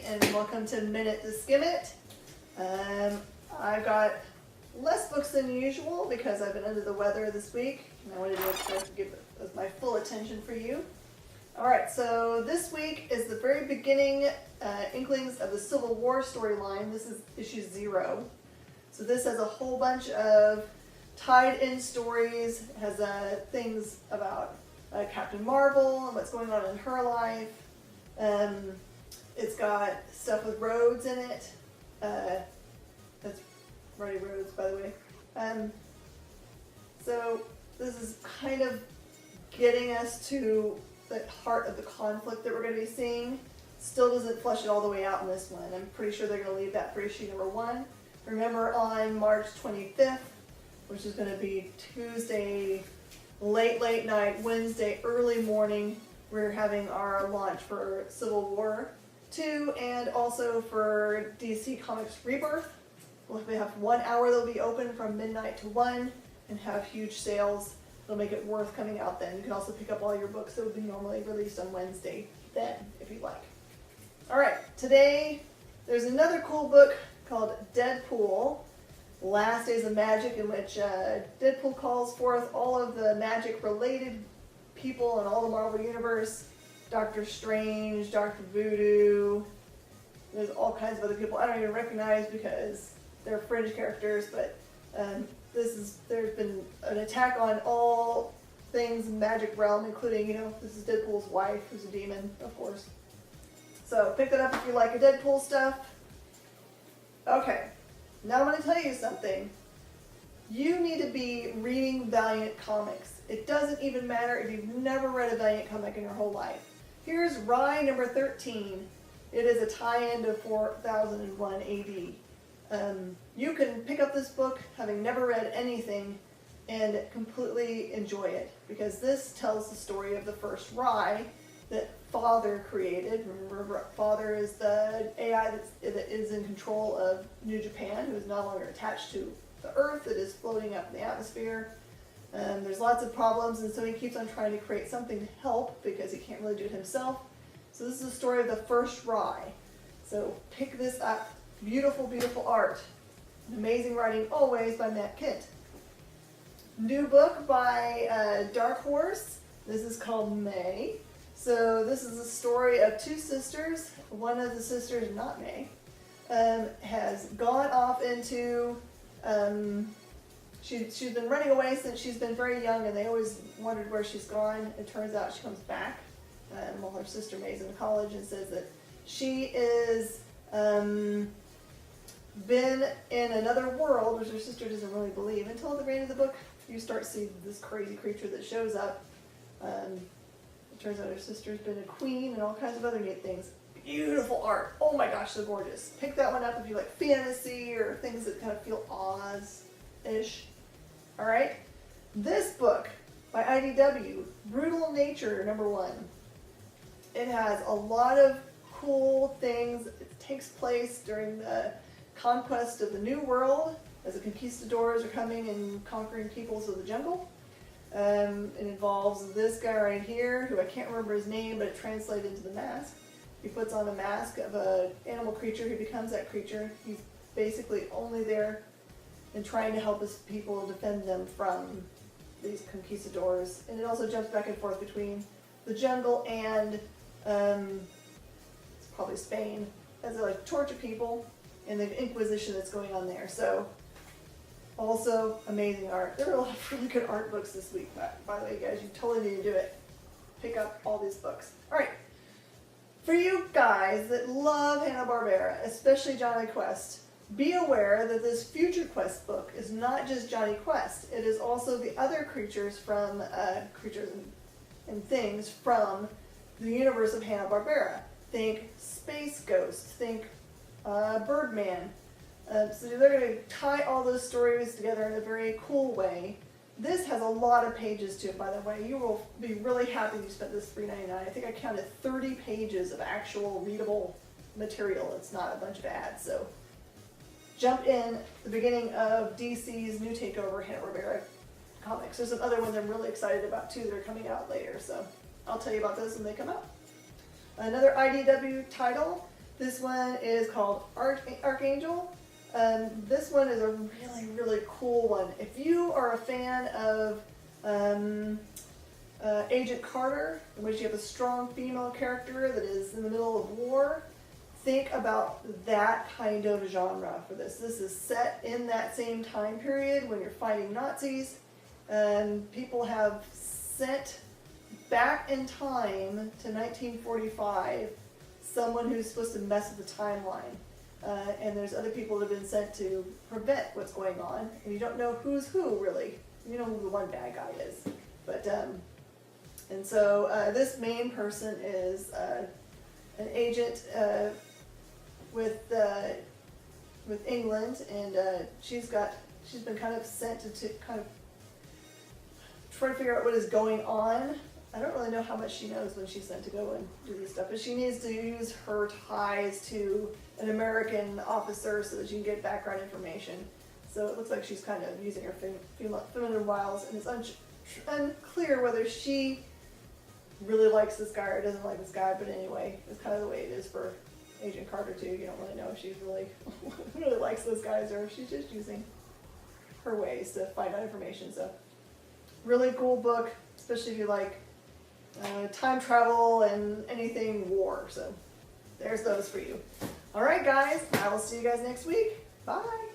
and welcome to Minute to Skim It. I've got less books than usual because I've been under the weather this week, and I wanted to give my full attention for you. Alright, so this week is the very beginning inklings of the Civil War storyline. This is issue 0. So this has a whole bunch of tied-in stories. It has things about Captain Marvel and what's going on in her life. It's got stuff with Rhodes in it. That's Roddy Rhodes, by the way. So this is kind of getting us to the heart of the conflict that we're going to be seeing. Still doesn't flesh it all the way out in this one. I'm pretty sure they're going to leave that for issue number 1. Remember, on March 25th, which is going to be Tuesday, late night, Wednesday, early morning, we're having our launch for Civil War 2 and also for DC Comics Rebirth. We have 1 hour that'll be open from midnight to 1 and have huge sales. It'll make it worth coming out then. You can also pick up all your books that would be normally released on Wednesday then, if you'd like. Alright, today there's another cool book called Deadpool, Last Days of Magic, in which Deadpool calls forth all of the magic-related people in all the Marvel Universe. Doctor Strange, Dr. Voodoo, there's all kinds of other people I don't even recognize because they're fringe characters, but there's been an attack on all things magic realm, including, this is Deadpool's wife, who's a demon, of course. So pick that up if you like a Deadpool stuff. Okay, now I'm going to tell you something. You need to be reading Valiant comics. It doesn't even matter if you've never read a Valiant comic in your whole life. Here's Rye number 13. It is a tie-in to 4001 AD. You can pick up this book having never read anything and completely enjoy it, because this tells the story of the first Rye that Father created. Remember, Father is the AI that is in control of New Japan, who is no longer attached to the Earth, that is floating up in the atmosphere. There's lots of problems, and so he keeps on trying to create something to help because he can't really do it himself. So this is the story of the first Rye. So pick this up. Beautiful, beautiful art. Amazing writing always by Matt Kent. New book by Dark Horse. This is called May. So this is a story of two sisters. One of the sisters, not May, has gone off into... She's been running away since she's been very young, and they always wondered where she's gone. It turns out she comes back while her sister May's in college, and says that she is been in another world, which her sister doesn't really believe. Until at the end of the book, you start seeing this crazy creature that shows up. It turns out her sister's been a queen and all kinds of other neat things. Beautiful art. Oh my gosh, so gorgeous. Pick that one up if you like fantasy or things that kind of feel Oz-ish. Alright, this book by IDW, Brutal Nature, number 1. It has a lot of cool things. It takes place during the conquest of the New World, as the conquistadors are coming and conquering peoples of the jungle. It involves this guy right here, who I can't remember his name, but it translates into the mask. He puts on a mask of an animal creature. He becomes that creature. He's basically only there and trying to help his people defend them from these conquistadors. And it also jumps back and forth between the jungle and it's probably Spain, as they like torture people, and the Inquisition that's going on there. So also amazing art. There are a lot of really good art books this week, by the way, guys. You totally need to do it. Pick up all these books. All right. For you guys that love Hanna-Barbera, especially Johnny Quest, be aware that this Future Quest book is not just Johnny Quest. It is also the other creatures and things from the universe of Hanna-Barbera. Think Space Ghost. Think Birdman. So they're going to tie all those stories together in a very cool way. This has a lot of pages to it, by the way. You will be really happy you spent this $3.99. I think I counted 30 pages of actual readable material. It's not a bunch of ads. So jump in the beginning of DC's new takeover Hanna-Barbera comics. There's some other ones I'm really excited about too that are coming out later. So I'll tell you about those when they come out. Another IDW title, This one is called Archangel. This one is a really, really cool one. If you are a fan of Agent Carter, in which you have a strong female character that is in the middle of war, think about that kind of genre for this. This is set in that same time period when you're fighting Nazis, and people have sent back in time to 1945 someone who's supposed to mess with the timeline. And there's other people that have been sent to prevent what's going on, and you don't know who's who really. You know who the one bad guy is, but and so this main person is an agent with England, and she's been kind of sent to kind of try to figure out what is going on. I don't really know how much she knows when she's sent to go and do this stuff, but she needs to use her ties to an American officer so that she can get background information. So it looks like she's kind of using her feminine wiles, and it's unclear whether she really likes this guy or doesn't like this guy, but anyway, it's kind of the way it is for Agent Carter too. You don't really know if she's really likes those guys or if she's just using her ways to find out information. So really cool book, especially if you like time travel and anything war. So there's those for you. All right, guys, I will see you guys next week. Bye.